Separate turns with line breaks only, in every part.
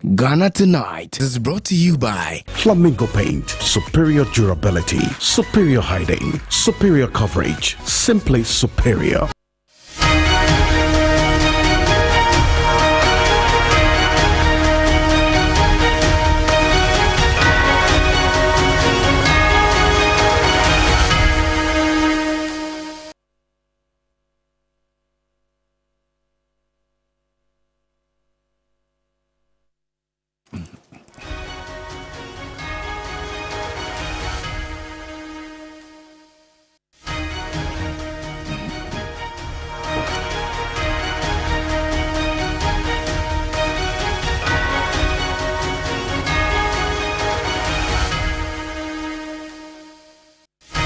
Ghana Tonight is brought to you by
Flamingo Paint. Superior durability, superior hiding, superior coverage, simply superior.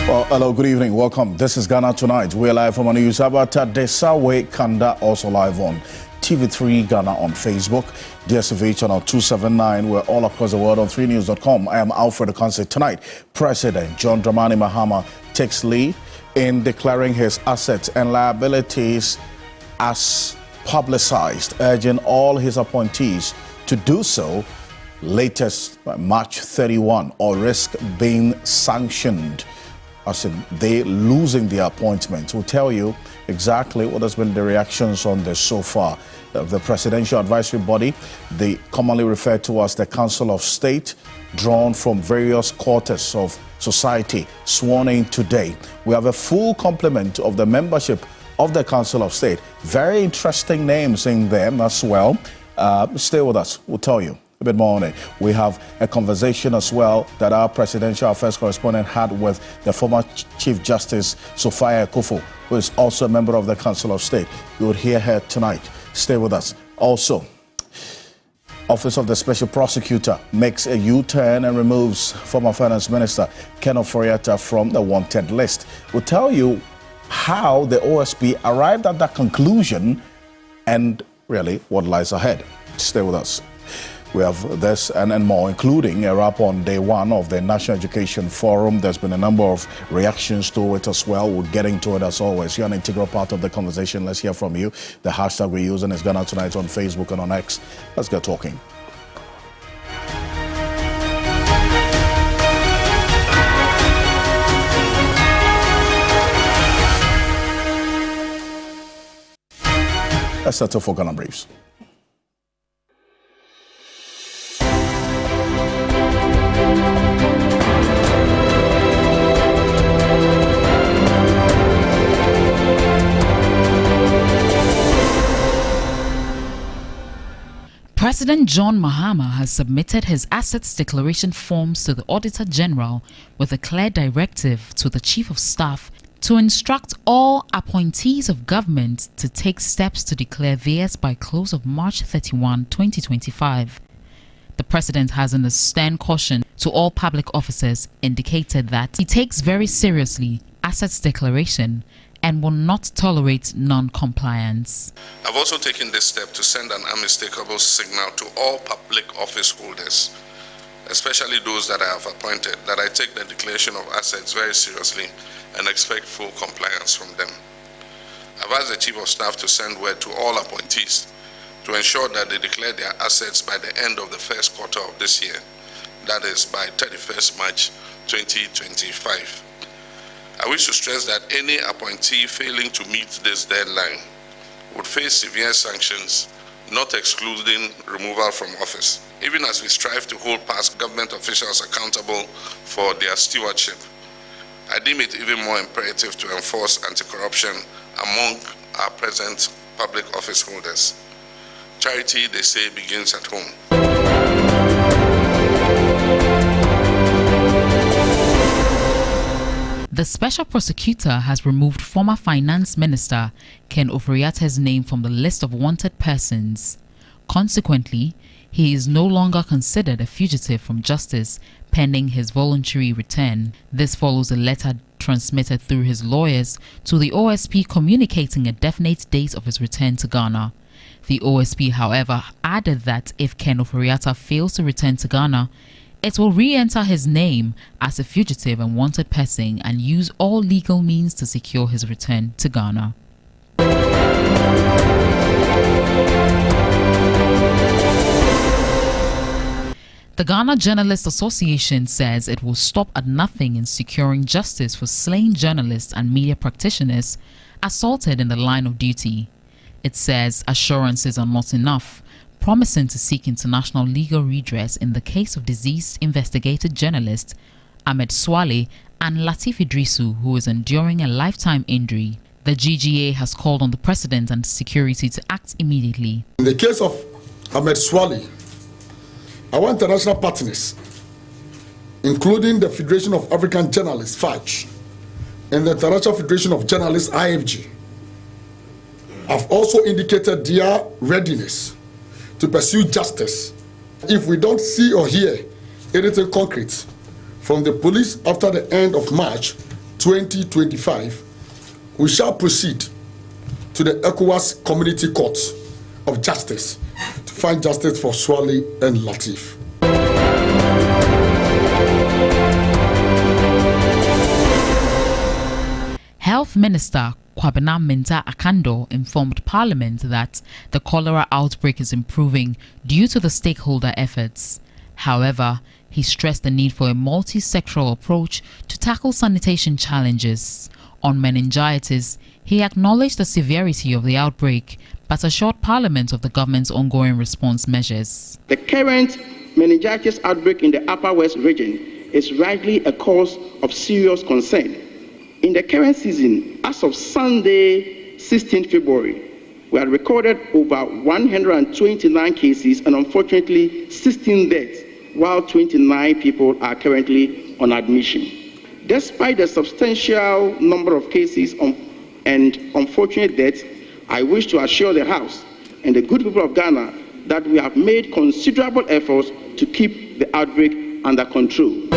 Well, hello, good evening. Welcome. This is Ghana Tonight. We're live from News Abata Desawe Kanda, also live on TV3 Ghana on Facebook, DSTV channel 279. We're all across the world on 3news.com. I am Alfred Ocansey. Tonight, President John Dramani Mahama takes lead in declaring his assets and liabilities as publicized, urging all his appointees to do so latest by March 31 or risk being sanctioned. As in they losing their appointments. We'll tell you exactly what has been the reactions on this so far. The Presidential Advisory Body, they commonly referred to as the Council of State, drawn from various quarters of society, sworn in today. We have a full complement of the membership of the Council of State. Very interesting names in them as well. Stay with us. We'll tell you a bit more on it. We have a conversation as well that our presidential affairs correspondent had with the former Chief Justice Sophia Akufo, who is also a member of the Council of State. You will hear her tonight. Stay with us. Also, Office of the Special Prosecutor makes a U-turn and removes former Finance Minister Ken Ofori-Atta from the wanted list. We'll tell you how the OSP arrived at that conclusion and really what lies ahead. Stay with us. We have this and more, including a wrap on day one of the National Education Forum. There's been a number of reactions to it as well. We'll get into it as always. You're an integral part of the conversation. Let's hear from you. The hashtag we're using is Ghana Tonight on Facebook and on X. Let's get talking. Let's settle for Ghana Briefs.
President John Mahama has submitted his assets declaration forms to the Auditor General with a clear directive to the Chief of Staff to instruct all appointees of government to take steps to declare theirs by close of March 31, 2025. The President has, in a stern caution to all public officers, indicated that he takes very seriously assets declaration and will not tolerate non-compliance.
I've also taken this step to send an unmistakable signal to all public office holders, especially those that I have appointed, that I take the declaration of assets very seriously and expect full compliance from them. I've asked the Chief of Staff to send word to all appointees to ensure that they declare their assets by the end of the first quarter of this year, that is by 31st March 2025. I wish to stress that any appointee failing to meet this deadline would face severe sanctions, not excluding removal from office. Even as we strive to hold past government officials accountable for their stewardship, I deem it even more imperative to enforce anti-corruption among our present public office holders. Charity, they say, begins at home.
The Special Prosecutor has removed former Finance Minister Ken Ofori-Atta's name from the list of wanted persons. Consequently, he is no longer considered a fugitive from justice pending his voluntary return. This follows a letter transmitted through his lawyers to the OSP communicating a definite date of his return to Ghana. The OSP, however, added that if Ken Ofori-Atta fails to return to Ghana, it will re-enter his name as a fugitive and wanted person and use all legal means to secure his return to Ghana. The Ghana Journalists Association says it will stop at nothing in securing justice for slain journalists and media practitioners assaulted in the line of duty. It says assurances are not enough, promising to seek international legal redress in the case of deceased investigative journalists Ahmed Swale and Lateef Idrisu, who is enduring a lifetime injury. The GGA has called on the President and security to act immediately.
In the case of Ahmed Swale, our international partners, including the Federation of African Journalists, FAJ, and the International Federation of Journalists, IFJ, have also indicated their readiness to pursue justice. If we don't see or hear anything concrete from the police after the end of March 2025, we shall proceed to the ECOWAS Community Court of Justice to find justice for Swale and Lateef.
Health Minister Kwabena Mensah Akando informed Parliament that the cholera outbreak is improving due to the stakeholder efforts. However, he stressed the need for a multi-sectoral approach to tackle sanitation challenges. On meningitis, he acknowledged the severity of the outbreak, but assured Parliament of the government's ongoing response measures.
The current meningitis outbreak in the Upper West region is rightly a cause of serious concern. In the current season, as of Sunday, 16 February, we had recorded over 129 cases and unfortunately 16 deaths, while 29 people are currently on admission. Despite the substantial number of cases and unfortunate deaths, I wish to assure the House and the good people of Ghana that we have made considerable efforts to keep the outbreak under control.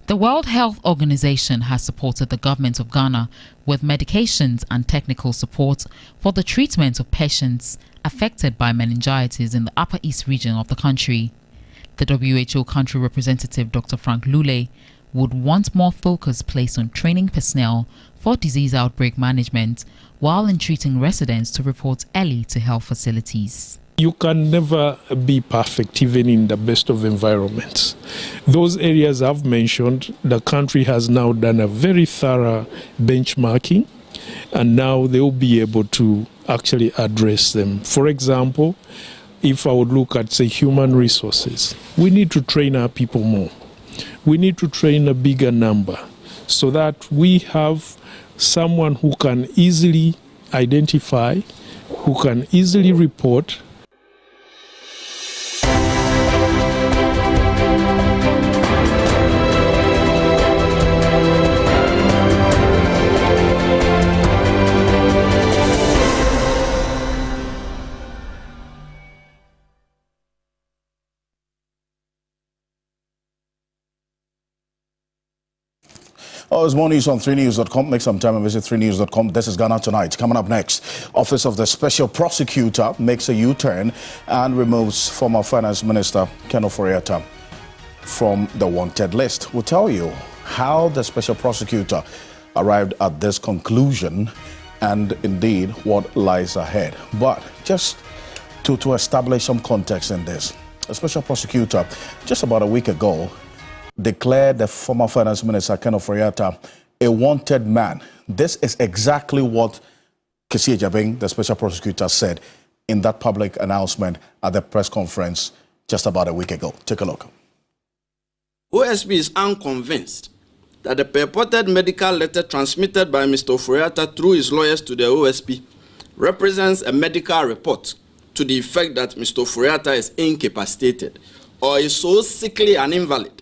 The World Health Organization has supported the government of Ghana with medications and technical support for the treatment of patients affected by meningitis in the Upper East region of the country. The WHO country representative, Dr. Frank Lule, would want more focus placed on training personnel for disease outbreak management while entreating residents to report early to health facilities.
You can never be perfect even in the best of environments. Those areas I've mentioned, the country has now done a very thorough benchmarking, and now they will be able to actually address them. For example, if I would look at, say, human resources, we need to train our people more. We need to train a bigger number so that we have someone who can easily identify, who can easily report.
There's more news on 3news.com. Make some time and visit 3news.com. This is Ghana Tonight. Coming up next, Office of the Special Prosecutor makes a U-turn and removes former Finance Minister Ken Ofori-Atta from the wanted list. We'll tell you how the Special Prosecutor arrived at this conclusion and indeed what lies ahead. But just to establish some context in this, the Special Prosecutor, just about a week ago, declared the former Finance Minister Ken Ofori-Atta a wanted man. This is exactly what Kessie Jabing, the Special Prosecutor, said in that public announcement at the press conference just about a week ago. Take a look.
OSP is unconvinced that the purported medical letter transmitted by Mr. Ofori-Atta through his lawyers to the OSP represents a medical report to the effect that Mr. Ofori-Atta is incapacitated or is so sickly and invalid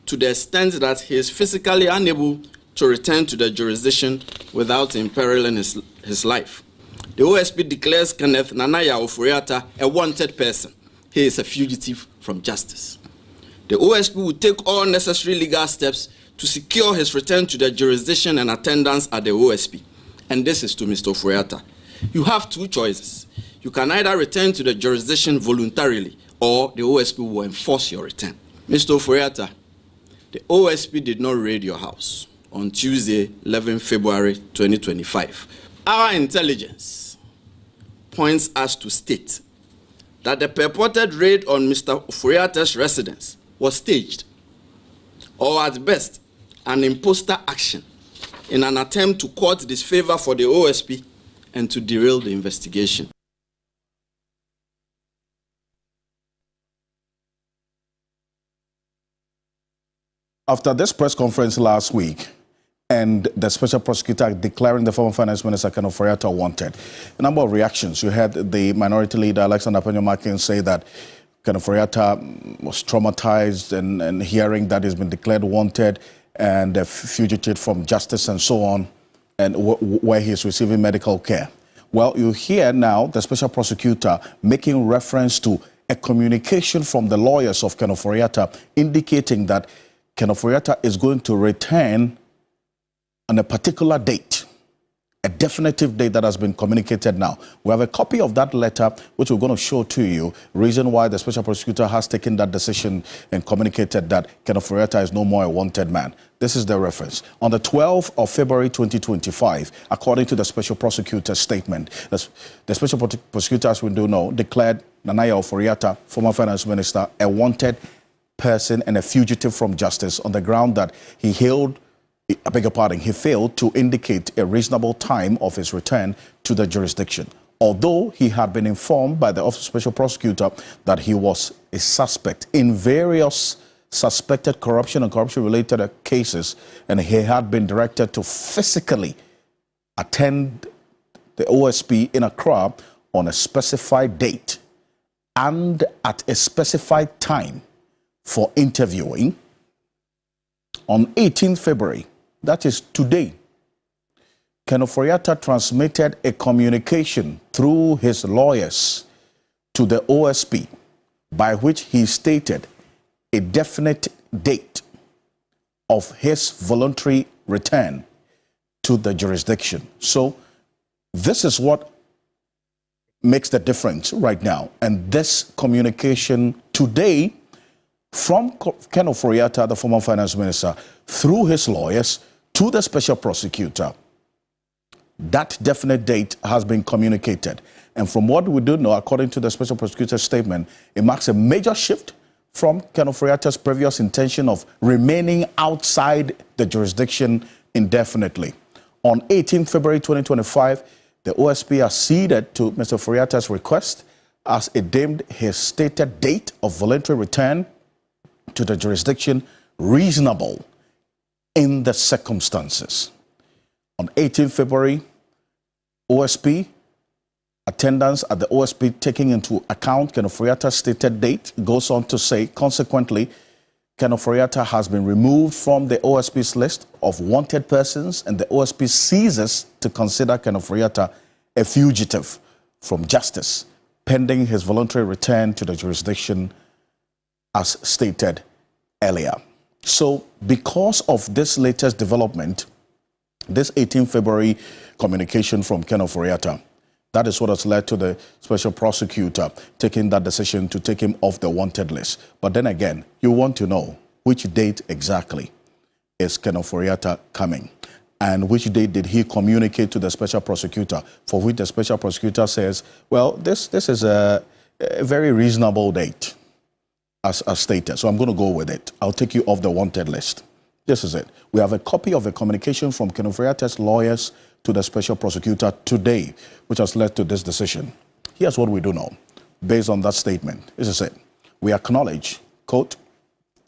to the extent that he is physically unable to return to the jurisdiction without imperiling his life. The OSP declares Kenneth Nanaya Ofori-Atta a wanted person. He is a fugitive from justice. The OSP will take all necessary legal steps to secure his return to the jurisdiction and attendance at the OSP. And this is to Mr. Ofori-Atta. You have two choices. You can either return to the jurisdiction voluntarily or the OSP will enforce your return. Mr. Ofori-Atta, the OSP did not raid your house on Tuesday, 11 February 2025. Our intelligence points us to state that the purported raid on Mr. Ofori-Atta's residence was staged, or at best, an imposter action in an attempt to court disfavor for the OSP and to derail the investigation.
After this press conference last week, and the special prosecutor declaring the former finance minister Ken Ofori-Atta wanted, a number of reactions. You had the minority leader Alexander Penyomakin say that Ken Ofori-Atta was traumatized and hearing that he's been declared wanted and a fugitive from justice and so on, and where he is receiving medical care. Well, you hear now the special prosecutor making reference to a communication from the lawyers of Ken Ofori-Atta indicating that Ken Ofori-Atta is going to return on a particular date, a definitive date that has been communicated now. We have a copy of that letter, which we're going to show to you, reason why the special prosecutor has taken that decision and communicated that Ken Ofori-Atta is no more a wanted man. This is the reference. On the 12th of February 2025, according to the special prosecutor's statement, the special prosecutor, as we do know, declared Nana Ofori-Atta, former finance minister, a wanted person and a fugitive from justice on the ground that he failed to indicate a reasonable time of his return to the jurisdiction. Although he had been informed by the Office of Special Prosecutor that he was a suspect in various suspected corruption and corruption-related cases, and he had been directed to physically attend the OSP in Accra on a specified date and at a specified time for interviewing. On 18th February, that is today, Ken Ofori-Atta transmitted a communication through his lawyers to the OSP by which he stated a definite date of his voluntary return to the jurisdiction. So this is what makes the difference right now. And this communication today from Ken Ofori-Atta, the former finance minister, through his lawyers to the special prosecutor, that definite date has been communicated. And from what we do know, according to the special prosecutor's statement, it marks a major shift from Ken Ofori-Atta's previous intention of remaining outside the jurisdiction indefinitely. On 18th February 2025, the OSP acceded to Mr. Ofori-Atta's request as it deemed his stated date of voluntary return to the jurisdiction reasonable in the circumstances. On 18 February, OSP attendance at the OSP taking into account Ken Ofori-Atta's stated date goes on to say, consequently, Ken Ofori-Atta has been removed from the OSP's list of wanted persons, and the OSP ceases to consider Ken Ofori-Atta a fugitive from justice, pending his voluntary return to the jurisdiction as stated earlier. So because of this latest development, this 18 February communication from Ken Ofori-Atta, that is what has led to the special prosecutor taking that decision to take him off the wanted list. But then again, you want to know which date exactly is Ken Ofori-Atta coming, and which date did he communicate to the special prosecutor, for which the special prosecutor says, well, this is a very reasonable date, as stated. So I'm going to go with it. I'll take you off the wanted list. This is it. We have a copy of a communication from Ken Ofori-Atta's lawyers to the special prosecutor today, which has led to this decision. Here's what we do know. Based on that statement, this is it. We acknowledge, quote,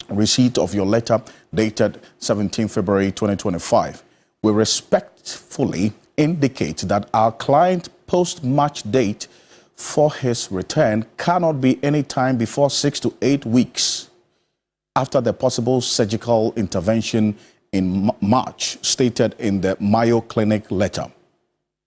receipt of your letter dated 17 February 2025. We respectfully indicate that our client post-match date for his return cannot be any time before 6 to 8 weeks after the possible surgical intervention in March, stated in the Mayo Clinic letter.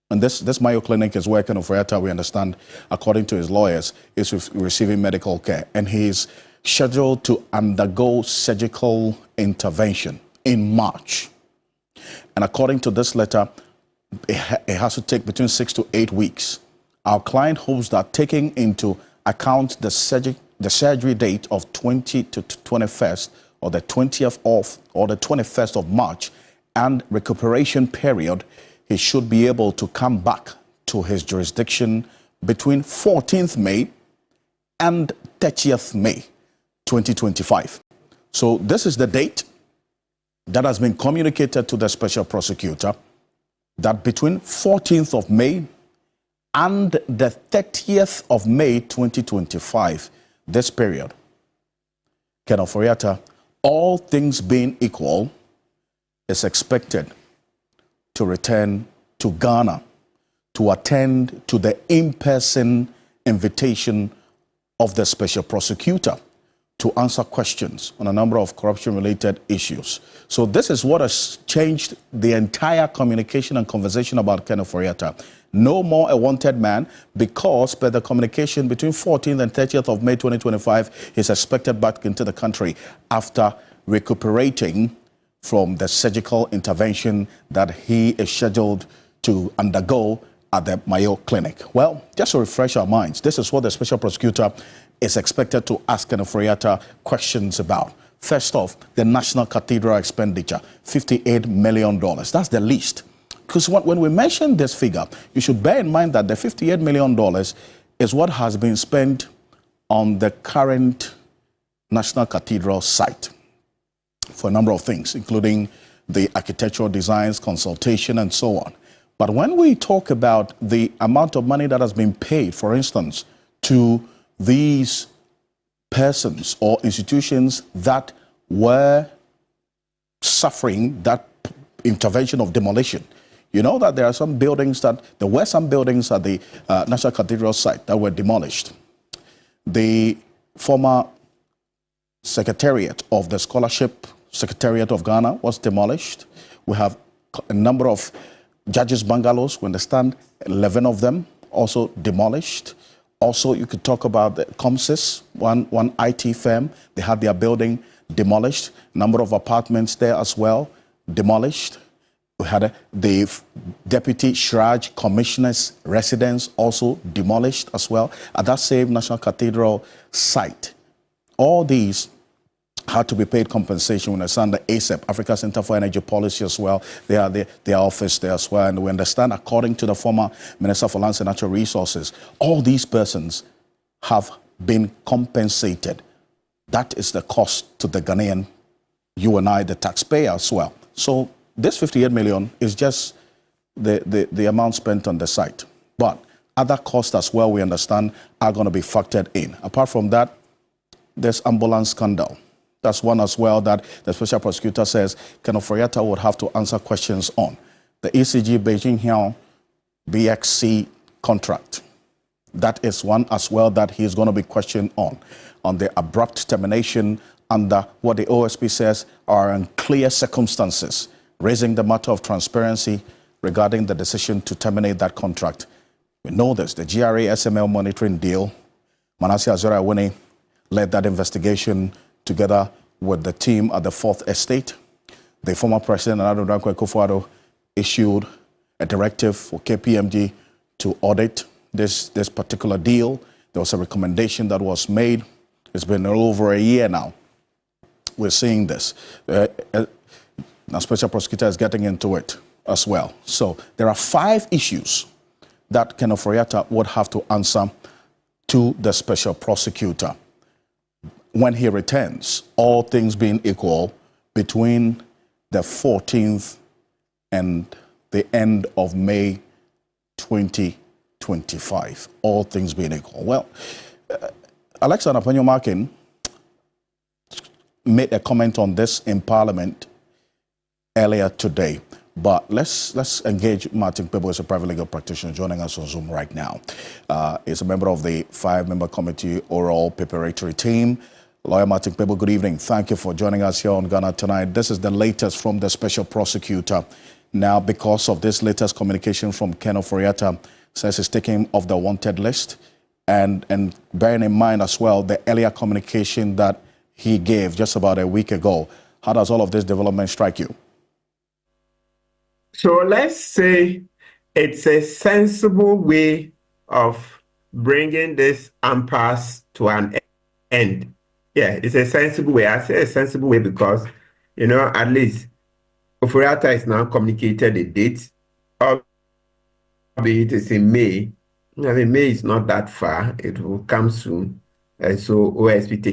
And this Mayo Clinic is where Ken Ofori-Atta, we understand, according to his lawyers, is receiving medical care. And he is scheduled to undergo surgical intervention in March. And according to this letter, it has to take between 6 to 8 weeks. Our client hopes that taking into account the surgery date of 20 to 21st, or the 20th of, or the 21st of March, and recuperation period, he should be able to come back to his jurisdiction between 14th May and 30th May 2025. So this is the date that has been communicated to the special prosecutor, that between 14th of May and the 30th of May 2025, this period, Ken Ofori-Atta, all things being equal, is expected to return to Ghana to attend to the in-person invitation of the special prosecutor to answer questions on a number of corruption-related issues. So this is what has changed the entire communication and conversation about Ken Ofori-Atta. No more a wanted man, because per the communication between 14th and 30th of May 2025, he's expected back into the country after recuperating from the surgical intervention that he is scheduled to undergo at the Mayo Clinic. Well, just to refresh our minds, this is what the special prosecutor is expected to ask Ken Ofori-Atta questions about. First off, the National Cathedral expenditure, $58 million. That's the least. Because when we mention this figure, you should bear in mind that the $58 million is what has been spent on the current National Cathedral site for a number of things, including the architectural designs, consultation, and so on. But when we talk about the amount of money that has been paid, for instance, to these persons or institutions that were suffering that intervention of demolition, you know that there were some buildings at the National Cathedral site that were demolished. The former Secretariat of the Scholarship Secretariat of Ghana was demolished. We have a number of judges' bungalows, we understand 11 of them also demolished. Also, you could talk about the Comsys, one IT firm. They had their building demolished. Number of apartments there as well demolished. We had the Deputy Shraj Commissioner's residence also demolished as well at that same National Cathedral site. All these had to be paid compensation. We understand the ACEP, Africa Center for Energy Policy as well. They are their office there as well. And we understand, according to the former Minister for Lands and Natural Resources, all these persons have been compensated. That is the cost to the Ghanaian, you and I, the taxpayer as well. So this 58 million is just the amount spent on the site. But other costs as well, we understand, are going to be factored in. Apart from that, there's ambulance scandal. That's one as well that the special prosecutor says Ken Ofori-Atta would have to answer questions on. The ECG Beijing Hiao BXC contract. That is one as well that he's going to be questioned on the abrupt termination under what the OSP says are unclear circumstances, raising the matter of transparency regarding the decision to terminate that contract. We know this, the GRA SML monitoring deal. Manasseh Azora-Awene led that investigation together with the team at the Fourth Estate. The former president, Nana Akufo-Addo, issued a directive for KPMG to audit this particular deal. There was a recommendation that was made. It's been a little over a year now. We're seeing this. Now, special prosecutor is getting into it as well. So there are 5 issues that Ken Ofori-Atta would have to answer to the special prosecutor when he returns, all things being equal, between the 14th and the end of May 2025, all things being equal. Well, Alexa Napanyo-Markin made a comment on this in Parliament earlier today. But let's engage Martin Pebo, who is a private legal practitioner joining us on Zoom right now. He's a member of the 5-member committee oral preparatory team. Lawyer Martin Pebo, good evening. Thank you for joining us here on Ghana Tonight. This is the latest from the special prosecutor. Now, because of this latest communication from Ken Ofori-Atta, says he's taken off the wanted list. And bearing in mind as well the earlier communication that he gave just about a week ago, how does all of this development strike you?
So let's say it's a sensible way of bringing this impasse to an end. Yeah, it's a sensible way. I say a sensible way because, you know, at least Ofori-Atta is now communicated a date, albeit it's in May, I mean, May is not that far. It will come soon. So OSP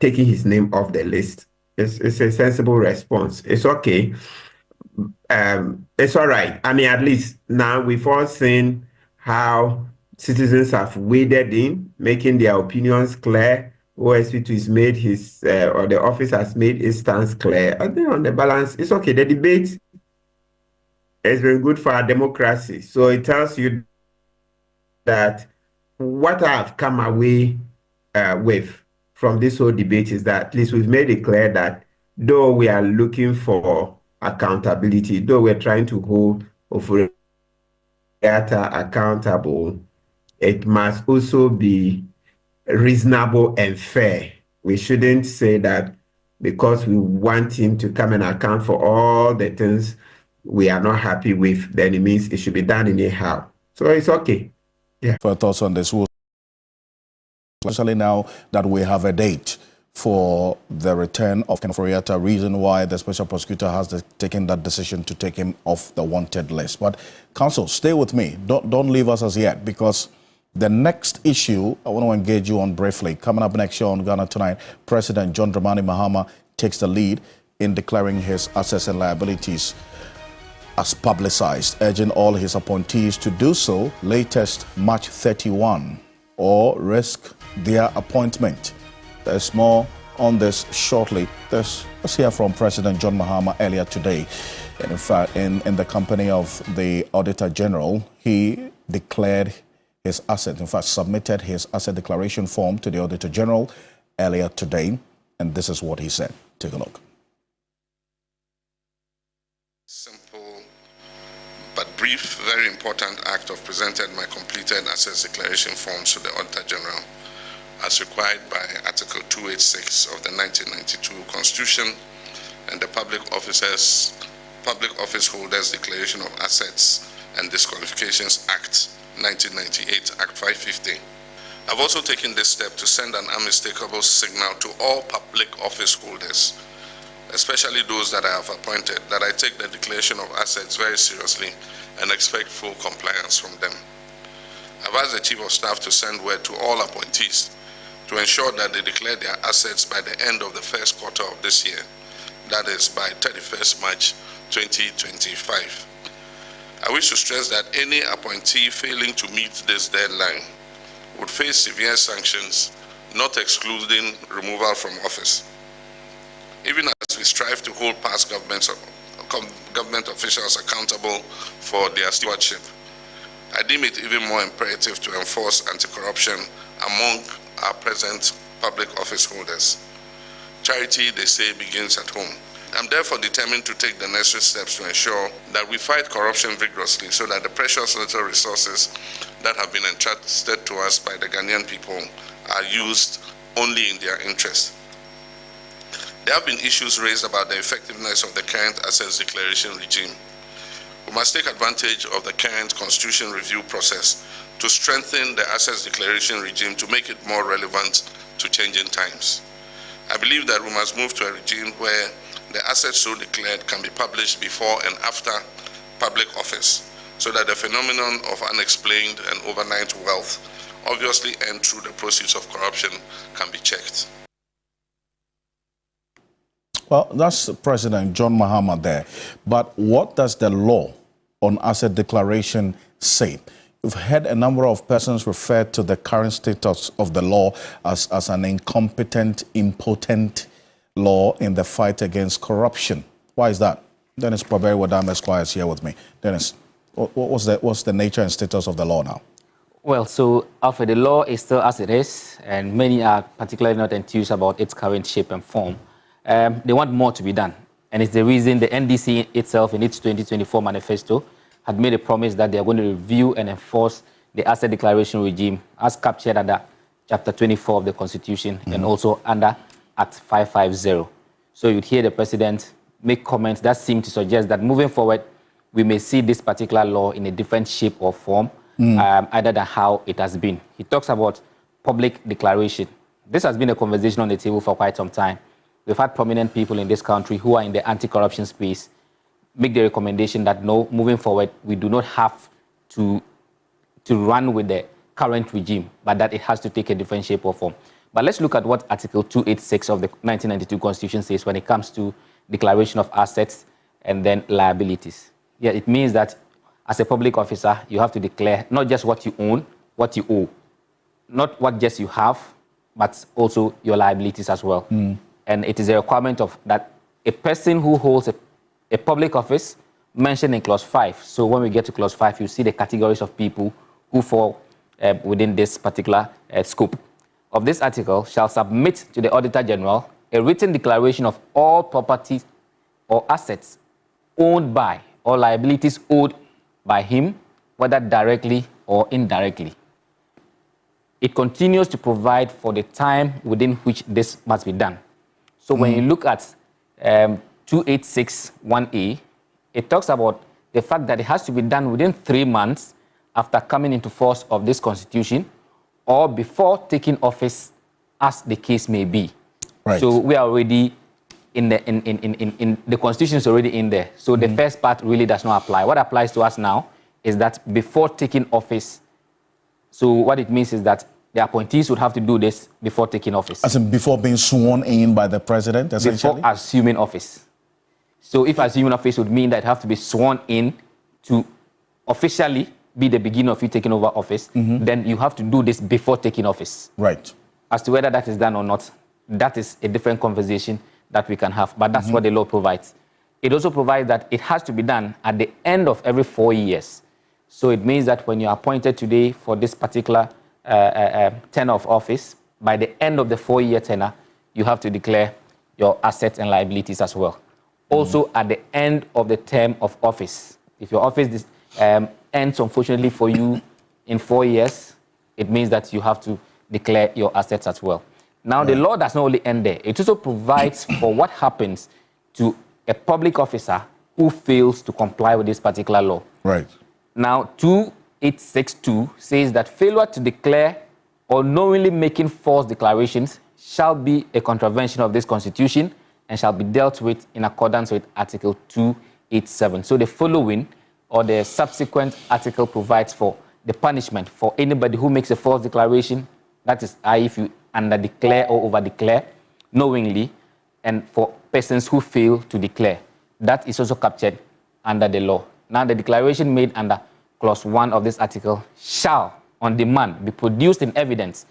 taking his name off the list. It's a sensible response. It's okay. It's all right. I mean, at least now we've all seen how citizens have waded in, making their opinions clear. OSP has made his, or the office has made its stance clear. I think on the balance, it's okay. The debate has been good for our democracy. So it tells you that what I've come away with from this whole debate is that at least we've made it clear that though we are looking for accountability, though we're trying to hold Ofori-Atta accountable, it must also be reasonable and fair. We shouldn't say that because we want him to come and account for all the things we are not happy with, then it means it should be done anyhow. So it's okay. Yeah.
For thoughts on this, especially now that we have a date for the return of Ken Ofori-Atta, reason why the special prosecutor has taken that decision to take him off the wanted list. But counsel, stay with me. Don't leave us as yet, because the next issue I want to engage you on briefly. Coming up next year on Ghana Tonight, President John Dramani Mahama takes the lead in declaring his assets and liabilities as publicized, urging all his appointees to do so latest March 31 or risk their appointment. There's more on this shortly. Let's hear from President John Mahama earlier today. And in fact, in the company of the Auditor General, he declared his asset, in fact, submitted his asset declaration form to the Auditor General earlier today. And this is what he said. Take a look.
Simple but brief, very important act of presenting my completed assets declaration forms to the Auditor General as required by Article 286 of the 1992 Constitution and the Public Office Holders Declaration of Assets and Disqualifications Act 1998, Act 550. I've also taken this step to send an unmistakable signal to all public office holders, especially those that I have appointed, that I take the declaration of assets very seriously and expect full compliance from them. I've asked the Chief of Staff to send word to all appointees to ensure that they declare their assets by the end of the first quarter of this year, that is by 31st March 2025. I wish to stress that any appointee failing to meet this deadline would face severe sanctions, not excluding removal from office. Even as we strive to hold past government officials accountable for their stewardship, I deem it even more imperative to enforce anti-corruption among our present public office holders. Charity, they say, begins at home. I'm therefore determined to take the necessary steps to ensure that we fight corruption vigorously so that the precious little resources that have been entrusted to us by the Ghanaian people are used only in their interest. There have been issues raised about the effectiveness of the current assets declaration regime. We must take advantage of the current constitution review process to strengthen the assets declaration regime to make it more relevant to changing times. I believe that we must move to a regime where the assets so declared can be published before and after public office, so that the phenomenon of unexplained and overnight wealth, obviously earned through the proceeds of corruption, can be checked.
Well, that's President John Mahama there. But what does the law on asset declaration say? We've had a number of persons refer to the current status of the law as an incompetent, impotent law in the fight against corruption. Why is that? Dennis Proberi Wadam Esquire is here with me. Dennis, what's the nature and status of the law now?
Well, so Alfred, the law is still as it is, and many are particularly not enthused about its current shape and form. They want more to be done, and it's the reason the NDC itself in its 2024 manifesto had made a promise that they are going to review and enforce the asset declaration regime as captured under Chapter 24 of the Constitution and also under Act 550. So you'd hear the President make comments that seem to suggest that moving forward, we may see this particular law in a different shape or form, other than how it has been. He talks about public declaration. This has been a conversation on the table for quite some time. We've had prominent people in this country who are in the anti-corruption space make the recommendation that no, moving forward, we do not have to to run with the current regime, but that it has to take a different shape or form. But let's look at what Article 286 of the 1992 Constitution says when it comes to declaration of assets and then liabilities. Yeah, it means that as a public officer, you have to declare not just what you own, what you owe. Not what just you have, but also your liabilities as well. And it is a requirement of that a person who holds a public office mentioned in Clause 5. So when we get to Clause 5, you see the categories of people who fall within this particular scope of this article shall submit to the Auditor General a written declaration of all property or assets owned by or liabilities owed by him, whether directly or indirectly. It continues to provide for the time within which this must be done. So when you look at 286(1)(a), it talks about the fact that it has to be done within 3 months after coming into force of this constitution or before taking office, as the case may be.
Right.
So we are already in the constitution is already in there. So the first part really does not apply. What applies to us now is that before taking office. So what it means is that the appointees would have to do this before taking office.
As in before being sworn in by the president, essentially?
Before assuming office. So if assuming office would mean that you have to be sworn in to officially be the beginning of you taking over office, then you have to do this before taking office.
Right.
As to whether that is done or not, that is a different conversation that we can have. But that's what the law provides. It also provides that it has to be done at the end of every 4 years. So it means that when you're appointed today for this particular tenure of office, by the end of the 4-year tenure, you have to declare your assets and liabilities as well. Also, at the end of the term of office, if your office ends, unfortunately for you, in 4 years, it means that you have to declare your assets as well. Now, the law does not only end there. It also provides for what happens to a public officer who fails to comply with this particular law.
Right.
Now, 2862 says that failure to declare or knowingly making false declarations shall be a contravention of this constitution and shall be dealt with in accordance with Article 287. So the following or the subsequent article provides for the punishment for anybody who makes a false declaration, that is, if you under-declare or over-declare knowingly, and for persons who fail to declare. That is also captured under the law. Now, the declaration made under Clause 1 of this article shall, on demand, be produced in evidence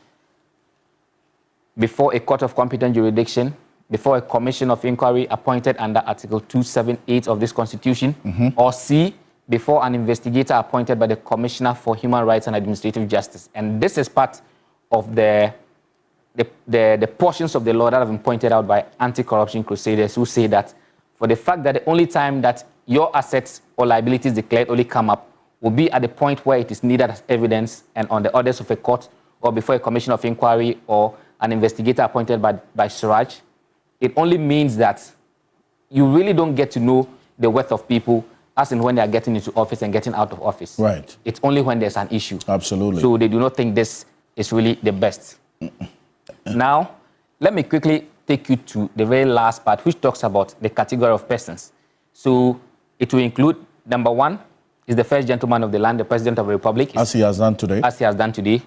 before a court of competent jurisdiction, before a commission of inquiry appointed under Article 278 of this Constitution, or C, before an investigator appointed by the Commissioner for Human Rights and Administrative Justice. And this is part of the portions of the law that have been pointed out by anti-corruption crusaders who say that for the fact that the only time that your assets or liabilities declared only come up will be at the point where it is needed as evidence and on the orders of a court or before a commission of inquiry or an investigator appointed by Suraj, it only means that you really don't get to know the worth of people as in when they are getting into office and getting out of office.
Right.
It's only when there's an issue.
Absolutely.
So they do not think this is really the best. Now, let me quickly take you to the very last part, which talks about the category of persons. So it will include, number 1, is the first gentleman of the land, the president of the republic.
As he has done today.
As he has done today,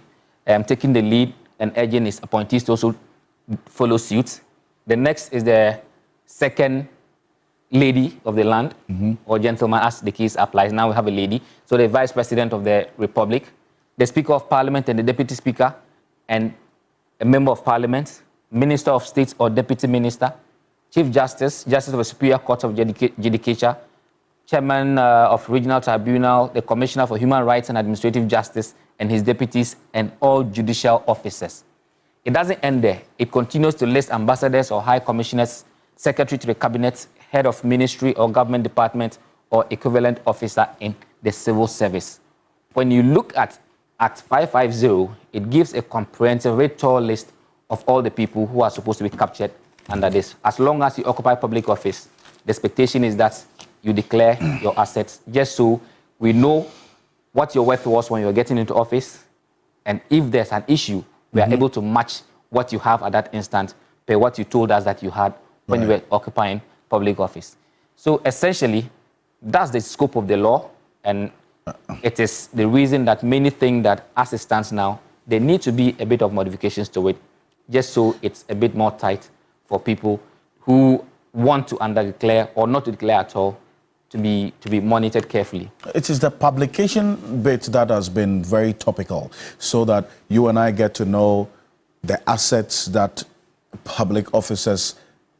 taking the lead and urging his appointees to also follow suit. The next is the second lady of the land, or gentleman, as the case applies. Now we have a lady. So the vice president of the republic, the speaker of parliament and the deputy speaker, and a member of parliament, minister of state or deputy minister, chief justice, justice of the superior court of judicature, chairman of regional tribunal, the commissioner for human rights and administrative justice, and his deputies, and all judicial officers. It doesn't end there. It continues to list ambassadors or high commissioners, secretary to the cabinet, head of ministry or government department, or equivalent officer in the civil service. When you look at Act 550, it gives a comprehensive, very tall list of all the people who are supposed to be captured under this. As long as you occupy public office, the expectation is that you declare your assets, just so we know what your worth was when you were getting into office, and if there's an issue, we are able to match what you have at that instant per what you told us that you had when you were occupying public office. So essentially, that's the scope of the law, and it is the reason that many think that as it stands now, there need to be a bit of modifications to it, just so it's a bit more tight for people who want to under-declare or not to declare at all, to be monitored carefully.
It is the publication bit that has been very topical, so that you and I get to know the assets that public officers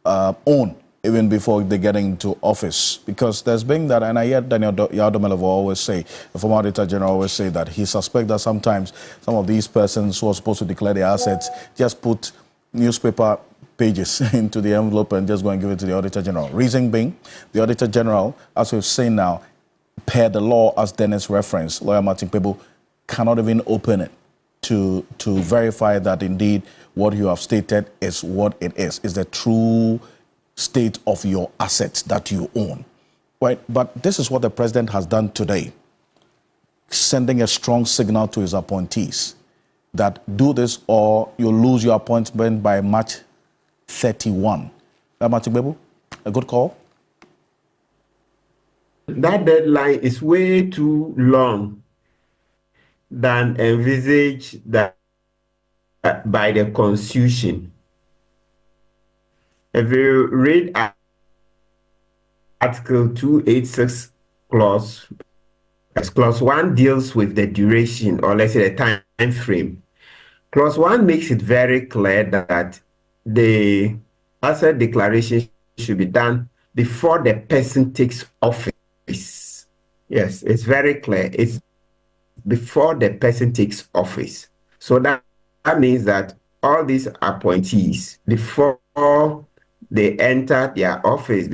own even before they get into office. Because there's been that, and I hear Daniel Yadomelevo always say, the former Auditor General always say that he suspects that sometimes some of these persons who are supposed to declare their assets just put newspaper pages into the envelope and just go and give it to the Auditor General. Reason being, the Auditor General, as we've seen now, per the law, as Dennis referenced, Lawyer Martin Pebu cannot even open it to verify that indeed what you have stated is what it is the true state of your assets that you own. Right? But this is what the president has done today, sending a strong signal to his appointees that do this or you lose your appointment by March 31. Martin Pebu, a good call?
That deadline is way too long than envisaged that by the Constitution. If you read Article 286 clause 1 deals with the duration, or let's say the time frame. Clause 1 makes it very clear that the asset declaration should be done before the person takes office. Yes, it's very clear. It's before the person takes office. So that means that all these appointees, before they enter their office,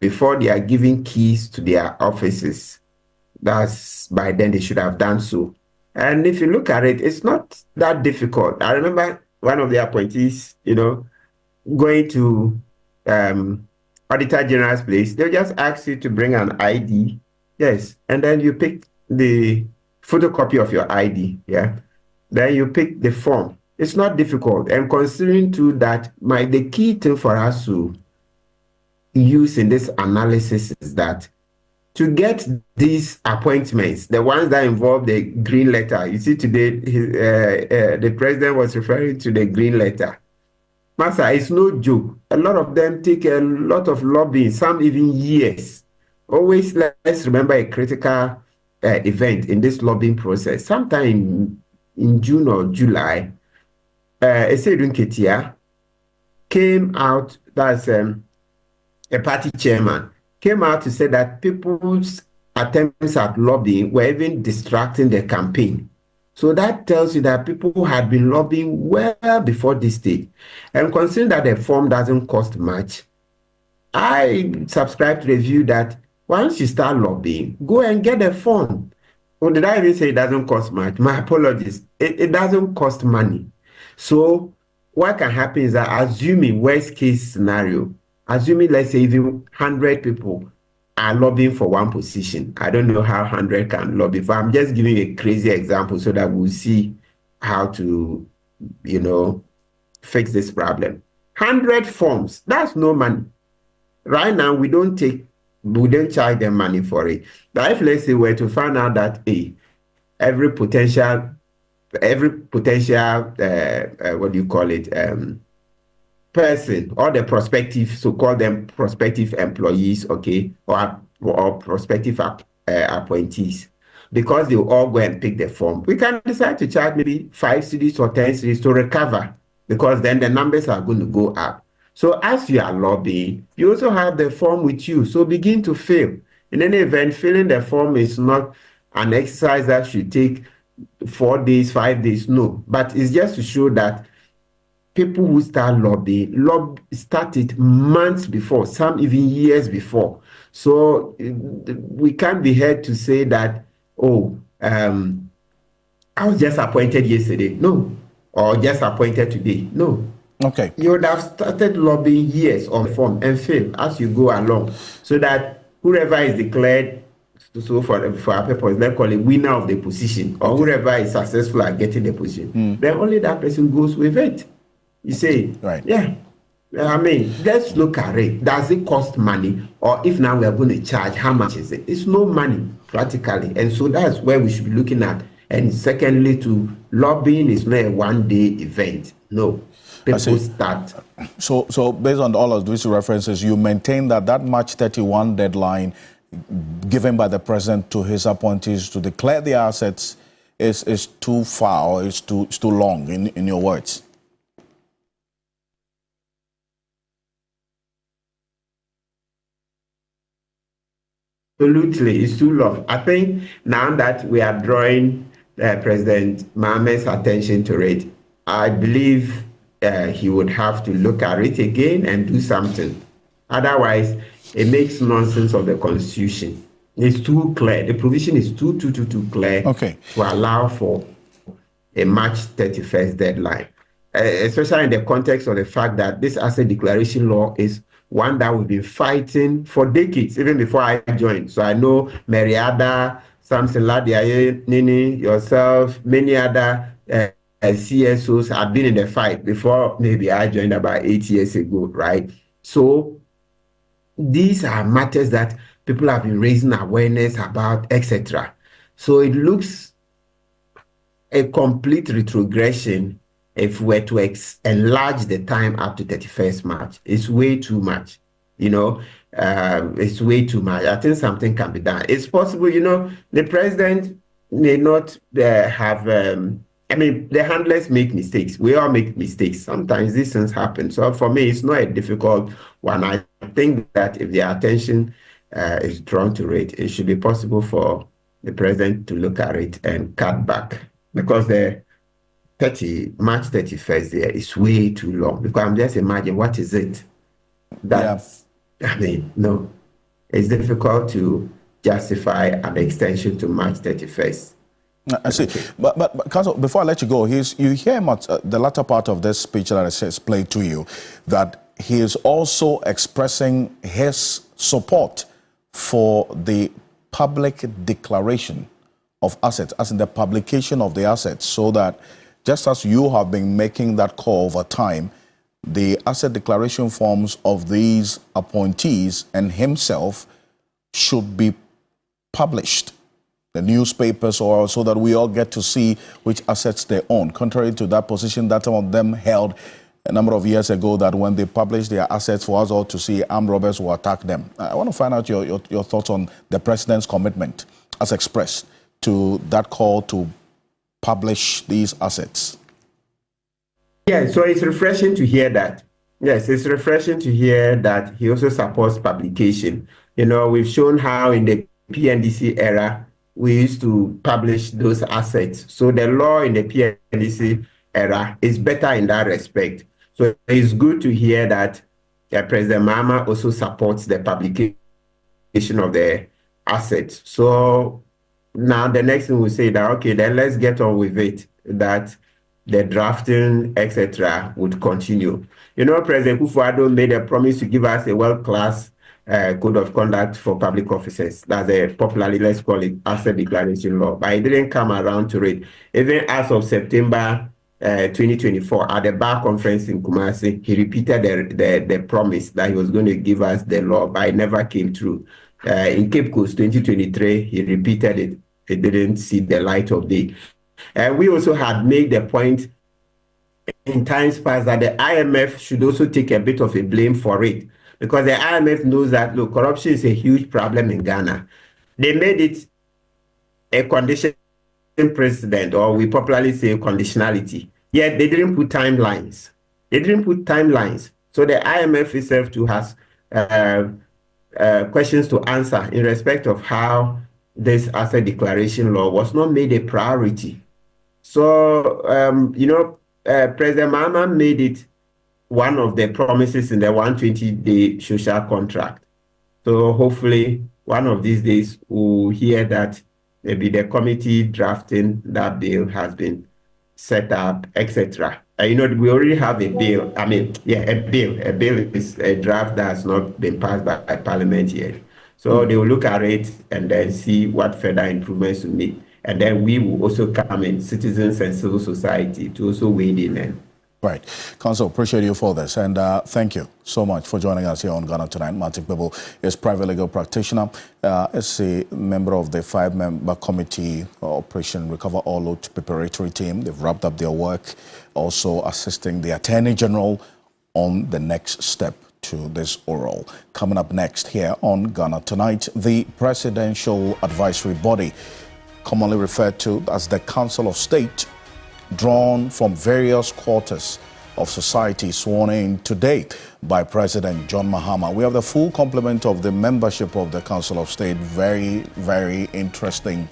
before they are giving keys to their offices, that's by then they should have done so. And if you look at it, it's not that difficult. I remember one of the appointees, going to Auditor General's place. They'll just ask you to bring an ID. Yes. And then you pick the photocopy of your ID. Yeah. Then you pick the form. It's not difficult. And considering too that the key thing for us to use in this analysis is that to get these appointments, the ones that involve the green letter, you see today, the president was referring to the green letter. Master, it's no joke. A lot of them take a lot of lobbying, some even years. Always let's remember a critical event in this lobbying process. Sometime in June or July, Esedun Ketia came out, that's a party chairman, came out to say that people's attempts at lobbying were even distracting the campaign. So that tells you that people had been lobbying well before this stage. And considering that the form doesn't cost much, I subscribe to the view that once you start lobbying, go and get a form. Or did I even say it doesn't cost much? My apologies. It doesn't cost money. So what can happen is that, assuming worst case scenario, assuming let's say even 100 people are lobbying for one position. I don't know how 100 can lobby, but I'm just giving a crazy example so that we'll see how to, fix this problem. 100 forms, that's no money. Right now, we don't charge them money for it. But if let's say we're to find out that every potential, what do you call it, person, or the prospective, so call them prospective employees, okay, or prospective appointees, because they will all go and pick the form. We can decide to charge maybe 5 cedis or 10 cedis to recover, because then the numbers are going to go up. So as you are lobbying, you also have the form with you, so begin to fill. In any event, filling the form is not an exercise that should take 4 days, 5 days, no, but it's just to show that people who start lobbying started months before, some even years before. So we can't be held to say that, I was just appointed yesterday. No. Or just appointed today. No.
Okay.
You would have started lobbying years on form and fail as you go along, so that whoever is declared, so for our purpose, let's call it winner of the position, or whoever is successful at getting the position, then only that person goes with it. You say,
right?
Yeah. I mean, let's look at it. Does it cost money? Or if now we are going to charge, how much is it? It's no money, practically. And so that's where we should be looking at. And secondly, lobbying is not a one-day event. No. People start.
So based on all of these references, you maintain that March 31 deadline given by the president to his appointees to declare the assets is too far, or it's too long, in your words?
Absolutely, it's too long. I think now that we are drawing President Mohammed's attention to it, I believe he would have to look at it again and do something. Otherwise, it makes nonsense of the Constitution. It's too clear. The provision is too clear to allow for a March 31st deadline, especially in the context of the fact that this asset declaration law is one that we've been fighting for decades, even before I joined. So I know Mariada, Samson Ladiaye, Nini, yourself, many other CSOs have been in the fight before maybe I joined about 8 years ago, right? So these are matters that people have been raising awareness about, etc. So it looks a complete retrogression if we were to enlarge the time up to 31st March. It's way too much, it's way too much. I think something can be done. It's possible, the president may not have, the handlers make mistakes. We all make mistakes. Sometimes these things happen. So for me, it's not a difficult one. I think that if the attention is drawn to it, it should be possible for the president to look at it and cut back, because the March 31st there is way too long. Because I'm just imagining, what is it? No, it's difficult to justify an extension to March 31st.
I see. But Council, before I let you go, you hear much, the latter part of this speech that I just played to you, that he is also expressing his support for the public declaration of assets, as in the publication of the assets, so that just as you have been making that call over time, the asset declaration forms of these appointees and himself should be published, the newspapers, or so that we all get to see which assets they own, contrary to that position that some of them held a number of years ago, that when they publish their assets for us all to see, armed robbers will attack them. I want to find out your thoughts on the president's commitment as expressed to that call to publish these assets.
Yeah, so it's refreshing to hear that. Yes, it's refreshing to hear that he also supports publication. We've shown how in the PNDC era, we used to publish those assets. So the law in the PNDC era is better in that respect. So it's good to hear that President Mahama also supports the publication of the assets. So now the next thing we say that, okay, then let's get on with it, that the drafting, etc., would continue. President Kufuor made a promise to give us a world-class code of conduct for public officers. That's a popularly, let's call it, asset declaration law. But it didn't come around to it. Even as of September 2024, at the bar conference in Kumasi, he repeated the promise that he was going to give us the law, but it never came true. In Cape Coast 2023, he repeated it. It didn't see the light of day. We also had made the point in times past that the IMF should also take a bit of a blame for it, because the IMF knows that, look, corruption is a huge problem in Ghana. They made it a condition precedent, or we popularly say conditionality. Yet they didn't put timelines. So the IMF itself too has questions to answer in respect of how this asset declaration law was not made a priority. So, President Mahama made it one of the promises in the 120-day social contract. So hopefully one of these days we'll hear that maybe the committee drafting that bill has been set up, etc. We already have a bill. A bill. A bill is a draft that has not been passed by Parliament yet. So they will look at it and then see what further improvements we make. And then we will also come in, citizens and civil society, to also weigh in and
Right. Council, appreciate you for this. And thank you so much for joining us here on Ghana Tonight. Martin Bebo is private legal practitioner. Is a member of the 5-member committee, Operation Recover All Load preparatory team. They've wrapped up their work, also assisting the Attorney General on the next step to this oral. Coming up next here on Ghana Tonight, the Presidential Advisory Body, commonly referred to as the Council of State, drawn from various quarters of society, sworn in today by President John Mahama. We have the full complement of the membership of the Council of State. Very, very interesting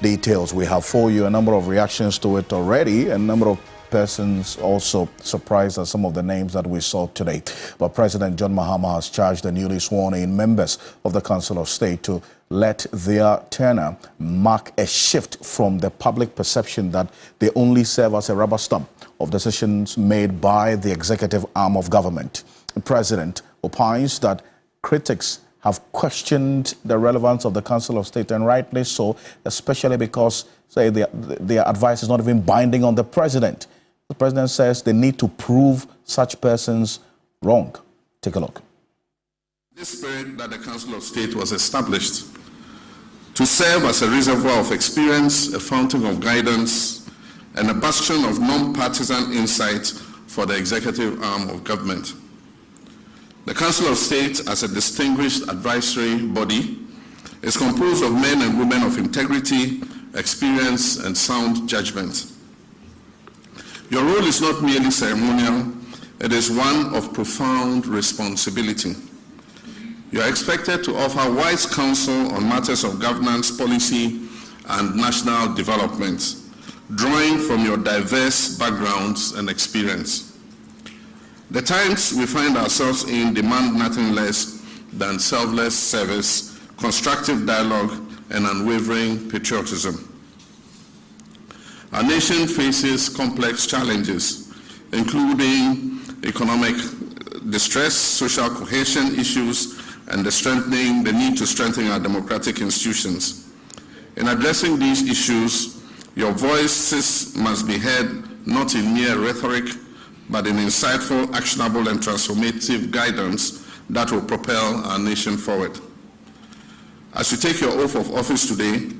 details we have for you. A number of reactions to it already. A number of persons also surprised at some of the names that we saw today. But President John Mahama has charged the newly sworn in members of the Council of State to let their tenure mark a shift from the public perception that they only serve as a rubber stamp of decisions made by the executive arm of government. The president opines that critics have questioned the relevance of the Council of State, and rightly so, especially because, say, their advice is not even binding on the president. The president says they need to prove such persons wrong. Take a look.
This spirit that the Council of State was established to serve as a reservoir of experience, a fountain of guidance, and a bastion of non-partisan insight for the executive arm of government. The Council of State, as a distinguished advisory body, is composed of men and women of integrity, experience, and sound judgment. Your role is not merely ceremonial, it is one of profound responsibility. You are expected to offer wise counsel on matters of governance, policy, and national development, drawing from your diverse backgrounds and experience. The times we find ourselves in demand nothing less than selfless service, constructive dialogue, and unwavering patriotism. Our nation faces complex challenges, including economic distress, social cohesion issues, and the need to strengthen our democratic institutions. In addressing these issues, your voices must be heard not in mere rhetoric, but in insightful, actionable, and transformative guidance that will propel our nation forward. As you take your oath of office today,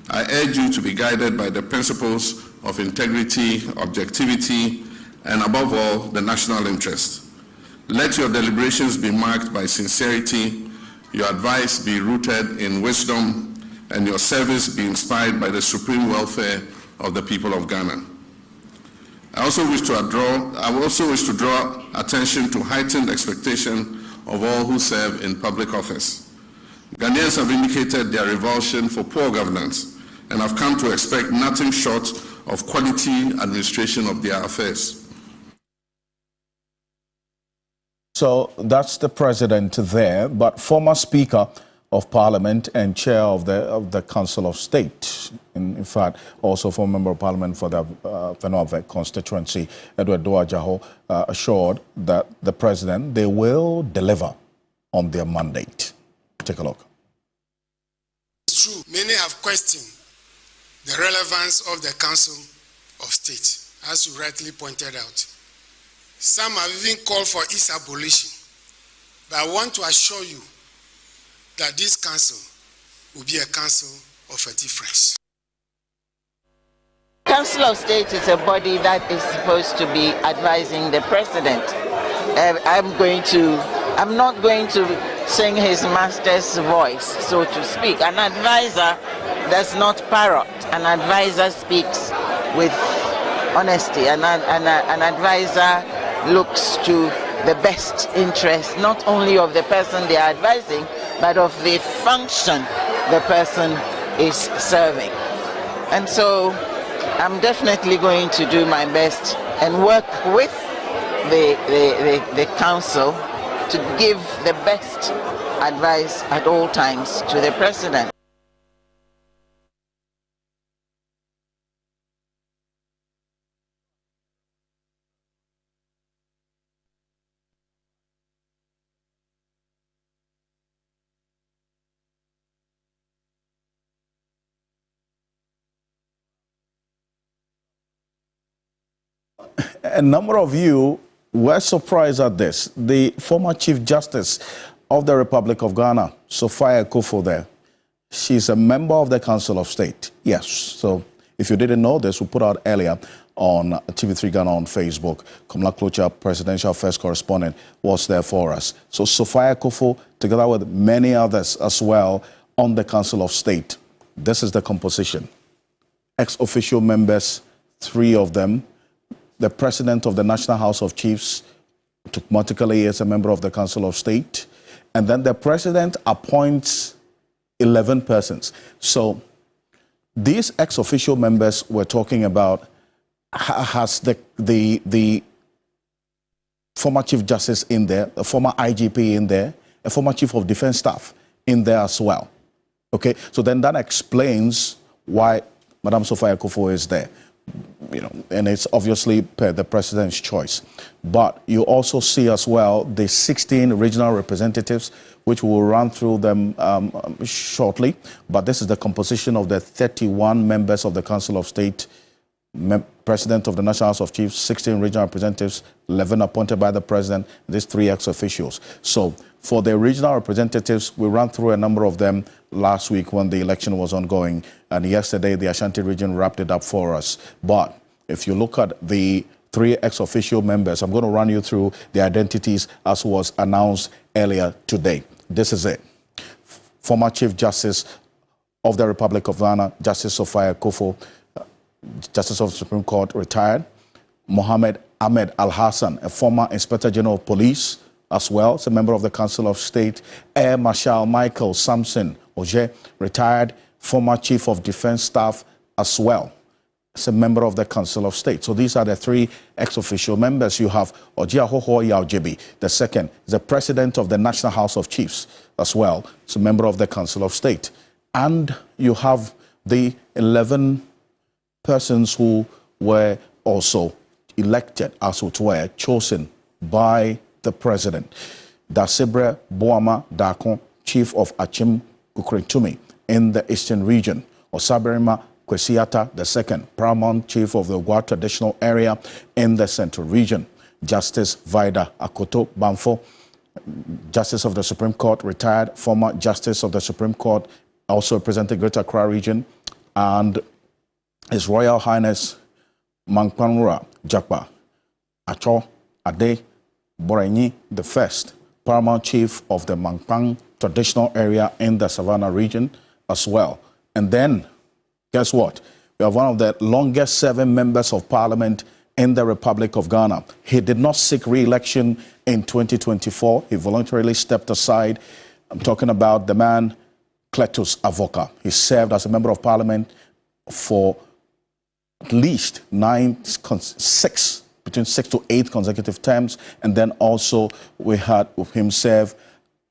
I urge you to be guided by the principles of integrity, objectivity, and above all, the national interest. Let your deliberations be marked by sincerity, your advice be rooted in wisdom, and your service be inspired by the supreme welfare of the people of Ghana. I also wish to draw attention to heightened expectation of all who serve in public office. Ghanaians have indicated their revulsion for poor governance and have come to expect nothing short of quality administration of their affairs.
So that's the president there, but former Speaker of Parliament and Chair of the Council of State, in fact, also former Member of Parliament for the Fenova constituency, Edward Duajaho, assured that the president, they will deliver on their mandate. Take a look.
It's true, many have questioned the relevance of the Council of State, as you rightly pointed out. Some have even called for its abolition. But I want to assure you that this council will be a council of a difference.
Council of State is a body that is supposed to be advising the president. I'm not going to sing his master's voice, so to speak. An advisor does not parrot. An advisor speaks with honesty. An advisor looks to the best interest not only of the person they are advising, but of the function the person is serving. And so I'm definitely going to do my best and work with the council to give the best advice at all times to the president.
a number of you were surprised at this. The former Chief Justice of the Republic of Ghana, Sophia Akufo there, she's a member of the Council of State. Yes, so if you didn't know this, we put out earlier on TV3 Ghana on Facebook. Kamala Klocha, Presidential Affairs Correspondent, was there for us. So Sophia Akufo, together with many others as well, on the Council of State. This is the composition. Ex-official members, 3 of them. The President of the National House of Chiefs, automatically is a member of the Council of State. And then the President appoints 11 persons. So these ex-official members we're talking about has the former Chief Justice in there, a former IGP in there, a former Chief of Defense Staff in there as well. Okay, so then that explains why Madam Sophia Akufo is there. And it's obviously per the President's choice. But you also see as well the 16 regional representatives, which we'll run through them shortly. But this is the composition of the 31 members of the Council of State, President of the National House of Chiefs, 16 regional representatives, 11 appointed by the President, these 3 ex-officials. So for the regional representatives, we ran through a number of them last week when the election was ongoing. And yesterday, the Ashanti region wrapped it up for us. But if you look at the 3 ex-official members, I'm going to run you through the identities as was announced earlier today. This is it. Former Chief Justice of the Republic of Ghana, Justice Sophia Akufo, Justice of the Supreme Court, retired. Mohammed Ahmed Al-Hassan, a former Inspector General of Police as well, is a member of the Council of State. Air Marshal Michael Samson Oje, retired, former Chief of Defense Staff as well. Is a member of the Council of State. So these are the 3 ex-official members. You have Ojiahoho Yaojebi, the second, the President of the National House of Chiefs as well. Is a member of the Council of State. And you have the 11 persons who were also elected, as it were, chosen by the President. Dasibre Boama Dakon, Chief of Achim Kukuritumi in the Eastern Region. Osaberima Kwesiata II, Paramount Chief of the Ogwa Traditional Area in the Central Region. Justice Vida Akoto Banfo, Justice of the Supreme Court, retired, former Justice of the Supreme Court, also represented Greater Accra Region, and His Royal Highness Mankpanura Jakpa Acho Ade Borenyi I, Paramount Chief of the Mankpang Traditional Area in the Savannah Region as well. And then, guess what? We have one of the longest serving members of Parliament in the Republic of Ghana. He did not seek re-election in 2024. He voluntarily stepped aside. I'm talking about the man, Cletus Avoka. He served as a member of Parliament for at least between 6 to 8 consecutive terms. And then also we had him serve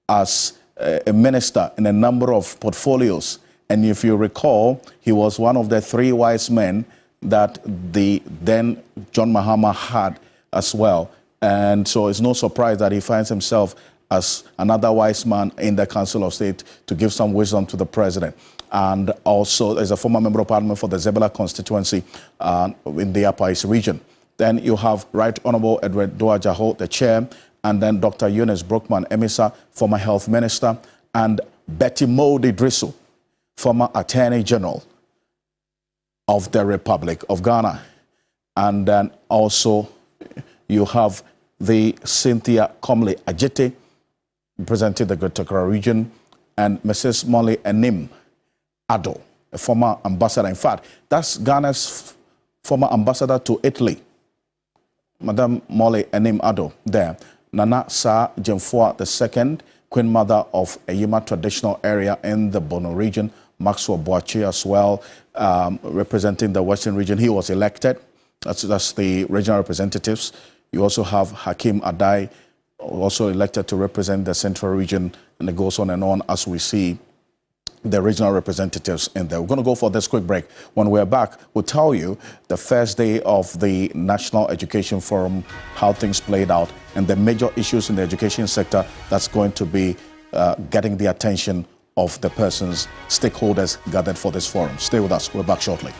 as a minister in a number of portfolios. And if you recall, he was one of the 3 wise men that the then John Mahama had as well. And so it's no surprise that he finds himself as another wise man in the Council of State to give some wisdom to the President. And also as a former member of Parliament for the Zebela constituency in the Upper East region. Then you have Right Honorable Edward Doa Jaho, the chair, and then Dr. Eunice Brockman Emisa, former health minister, and Betty Modi Drisu, former Attorney General of the Republic of Ghana. And then also you have the Cynthia Comley Ajete, representing the Greater Accra region, and Mrs. Molly Enim Ado, a former ambassador. In fact, that's Ghana's former ambassador to Italy, Madame Molly Enim Ado there. Nana Sa Jemfoa II, Queen Mother of Eyima Traditional Area in the Bono region. Maxwell Boachi as well, representing the Western region. He was elected. That's the regional representatives. You also have Hakim Adai, also elected to represent the Central region, and it goes on and on as we see the regional representatives in there. We're going to go for this quick break. When we're back, we'll tell you the first day of the National Education Forum, how things played out, and the major issues in the education sector that's going to be getting the attention of the persons, stakeholders gathered for this forum. Stay with us. We're back shortly.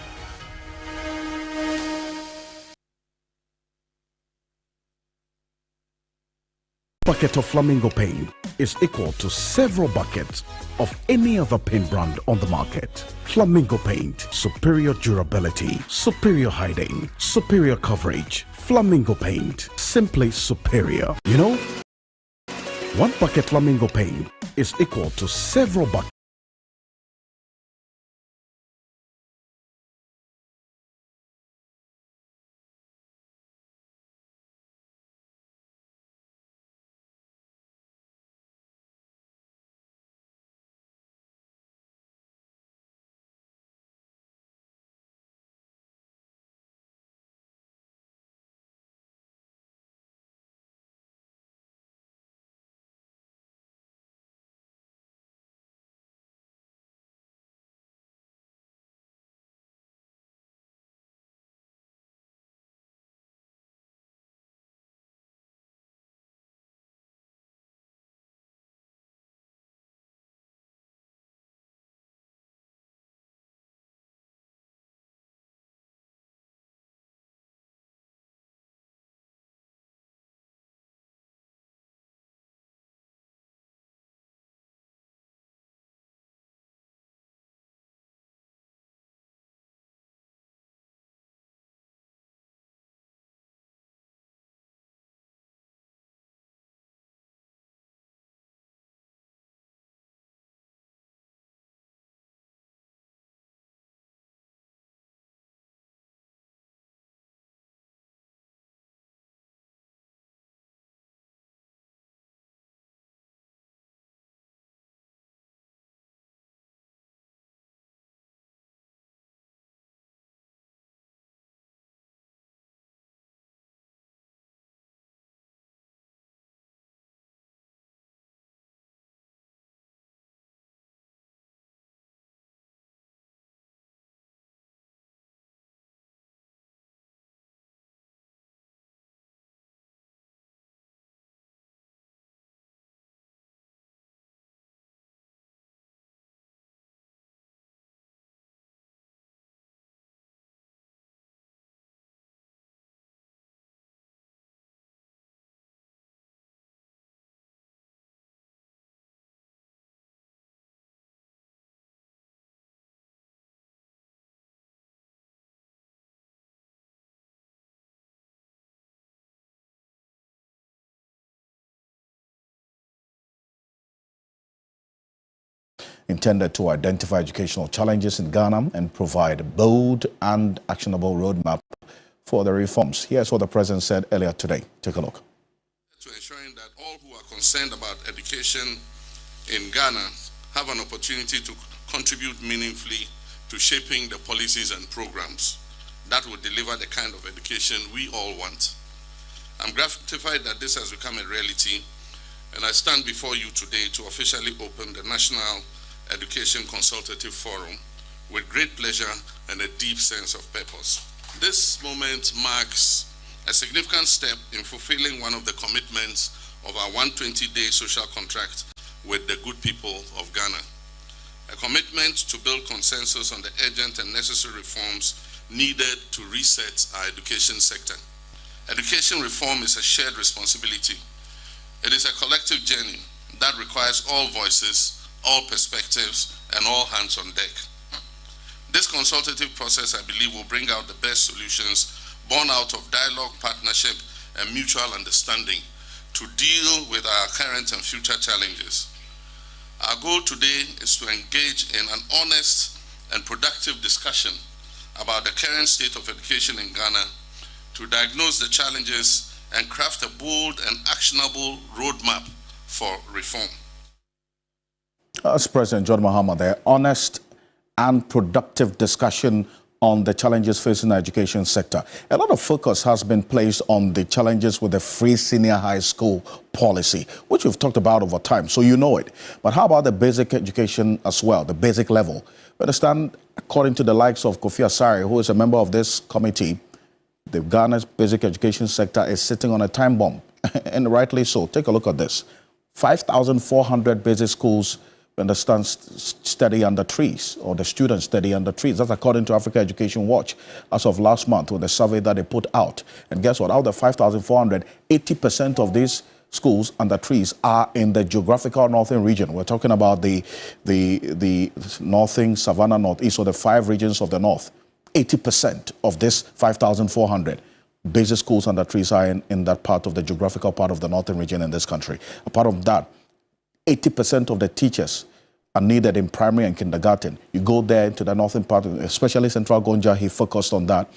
bucket of Flamingo paint is equal to several buckets of any other paint brand on the market. Flamingo paint, superior durability, superior hiding, superior coverage. Flamingo paint, simply superior. You know, one bucket Flamingo paint is equal to several buckets.
Intended to identify educational challenges in Ghana and provide a bold and actionable roadmap for the reforms. Here's what the President said earlier today. Take a look.
To ensuring that all who are concerned about education in Ghana have an opportunity to contribute meaningfully to shaping the policies and programs that will deliver the kind of education we all want. I'm gratified that this has become a reality, and I stand before you today to officially open the National Education Consultative Forum with great pleasure and a deep sense of purpose. This moment marks a significant step in fulfilling one of the commitments of our 120-day social contract with the good people of Ghana. A commitment to build consensus on the urgent and necessary reforms needed to reset our education sector. Education reform is a shared responsibility. It is a collective journey that requires all voices, all perspectives, and all hands on deck. This consultative process, I believe, will bring out the best solutions born out of dialogue, partnership, and mutual understanding to deal with our current and future challenges. Our goal today is to engage in an honest and productive discussion about the current state of education in Ghana, to diagnose the challenges and craft a bold and actionable roadmap for reform.
As President John Mahama there, honest and productive discussion on the challenges facing the education sector. A lot of focus has been placed on the challenges with the free senior high school policy, which we've talked about over time, so you know it. But how about the basic education as well, the basic level? We understand, according to the likes of Kofi Asare, who is a member of this committee, the Ghana's basic education sector is sitting on a time bomb, and rightly so. Take a look at this. 5,400 basic schools, we understand, study under trees, or the students study under trees. That's according to Africa Education Watch as of last month with the survey that they put out. And guess what? Out of the 5,400, 80% of these schools under trees are in the geographical northern region. We're talking about the northern, Savannah, northeast, or the 5 regions of the north. 80% of this 5,400 basic schools under trees are in that part of the geographical part of the northern region in this country. Apart from that, 80% of the teachers are needed in primary and kindergarten. You go there into the northern part, especially Central Gonja, he focused on that.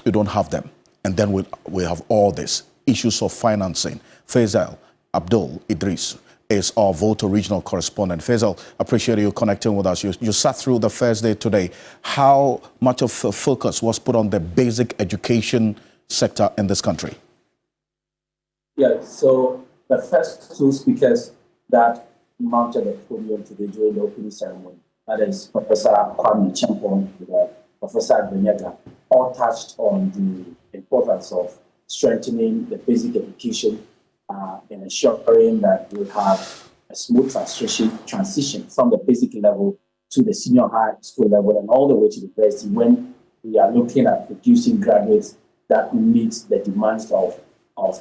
You don't have them. And then we have all this issues of financing. Faisal Abdul Idris is our Volta regional correspondent. Faisal, appreciate you connecting with us. You sat through the first day today. How much of a focus was put on the basic education sector in this country?
Yeah, so the first 2 speakers that mounted the podium today during the opening ceremony, that is Professor Kwame Champon and Professor Agbenyega, all touched on the importance of strengthening the basic education and ensuring that we have a smooth transition from the basic level to the senior high school level and all the way to the university when we are looking at producing graduates that meet the demands of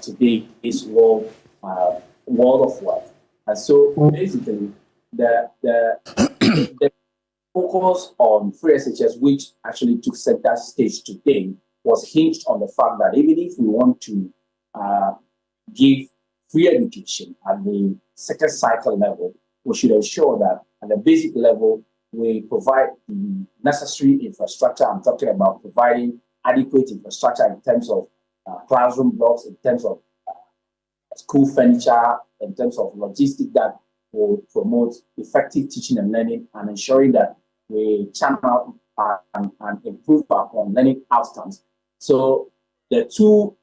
today's world of work. And so basically the focus on free SHS, which actually took center stage today, was hinged on the fact that even if we want to give free education at the second cycle level, we should ensure that at the basic level, we provide the necessary infrastructure. I'm talking about providing adequate infrastructure in terms of classroom blocks, in terms of school furniture, in terms of logistics that will promote effective teaching and learning, and ensuring that we channel and improve upon learning outcomes. So the 2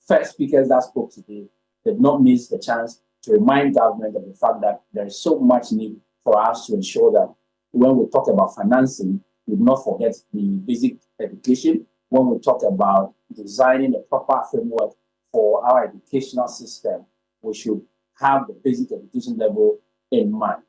first speakers that spoke today did not miss the chance to remind government of the fact that there is so much need for us to ensure that when we talk about financing, we do not forget the basic education. When we talk about designing a proper framework for our educational system, we should have the basic education level in mind.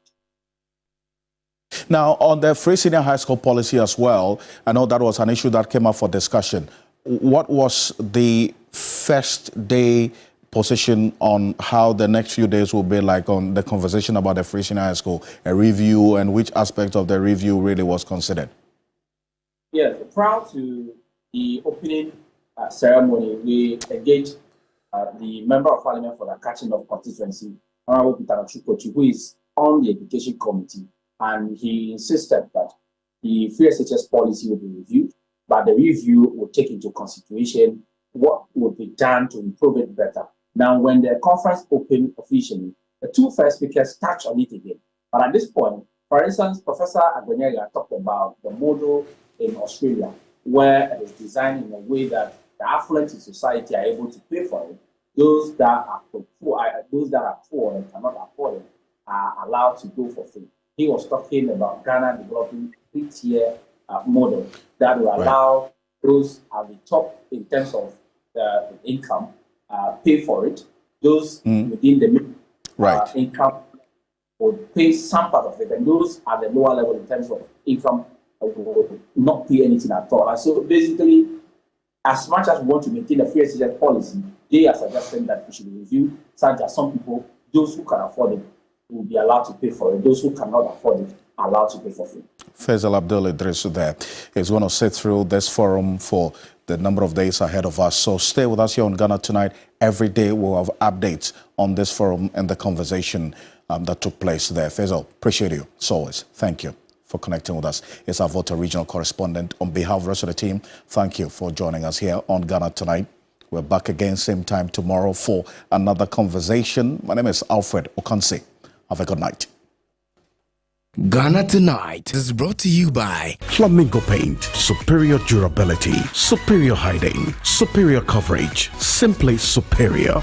Now, on the free senior high school policy as well, I know that was an issue that came up for discussion. What was the first day position on how the next few days will be like on the conversation about the free senior high school, a review, and which aspect of the review really was considered?
Yes, prior to the opening ceremony, we engaged the Member of Parliament for the Catching of Constituency, Honorable Peter Chukwuchi, who is on the Education Committee, and he insisted that the free SHS policy will be reviewed, but the review will take into consideration what would be done to improve it better. Now, when the conference opened officially, the 2 first speakers touched on it again. But at this point, for instance, Professor Agbenyega talked about the model in Australia, where it is designed in a way that the affluent in society are able to pay for it. Those that are poor and cannot afford it are allowed to go for free. He was talking about Ghana developing a 3-tier model that will allow those at the top in terms of the income pay for it. Those within the middle income would pay some part of it, and those at the lower level in terms of income would not pay anything at all. And so basically, as much as we want to maintain a free SHS policy, they are suggesting that we should review such that some people, those who can afford it, will be allowed to pay for it. Those who cannot afford it are allowed to pay for free.
Faisal Abdul Idris there is going to sit through this forum for the number of days ahead of us. So stay with us here on Ghana Tonight. Every day we'll have updates on this forum and the conversation that took place there. Faisal, appreciate you as always. Thank you for connecting with us. It's our Volta regional correspondent. On behalf of the rest of the team, thank you for joining us here on Ghana Tonight. We're back again same time tomorrow for another conversation. My name is Alfred Ocansey. Have a good night.
Ghana Tonight is brought to you by
Flamingo Paint. Superior durability, superior hiding, superior coverage, simply superior.